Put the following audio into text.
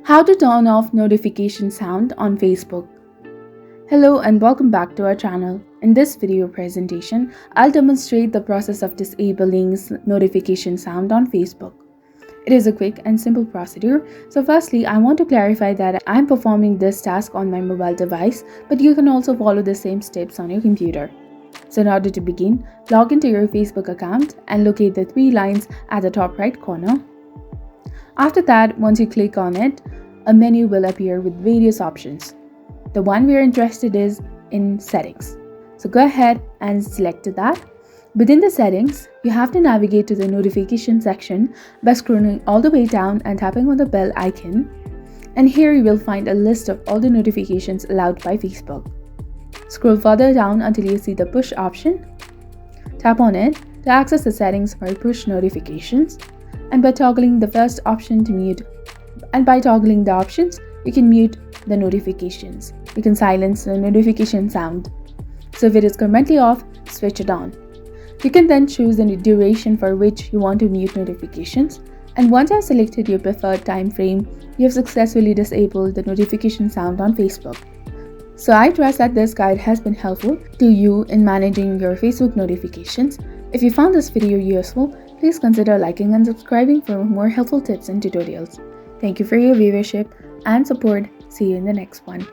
How to turn off notification sound on Facebook. Hello and welcome back to our channel. In this video presentation, I'll demonstrate the process of disabling notification sound on Facebook. It is a quick and simple procedure. So firstly, I want to clarify that I'm performing this task on my mobile device, but you can also follow the same steps on your computer. So in order to begin, log into your Facebook account and locate the three lines at the top right corner. After that, once you click on it, a menu will appear with various options. The one we are interested is in settings. So go ahead and select that. Within the settings, you have to navigate to the notification section by scrolling all the way down and tapping on the bell icon. And here you will find a list of all the notifications allowed by Facebook. Scroll further down until you see the push option. Tap on it to access the settings for push notifications. And by toggling the first option to mute, and by toggling the options, you can mute the notifications. You can silence the notification sound. So if it is currently off, switch it on. You can then choose the duration for which you want to mute notifications. And once you have selected your preferred time frame, you have successfully disabled the notification sound on Facebook. So I trust that this guide has been helpful to you in managing your Facebook notifications. If you found this video useful, please consider liking and subscribing for more helpful tips and tutorials. Thank you for your viewership and support. See you in the next one.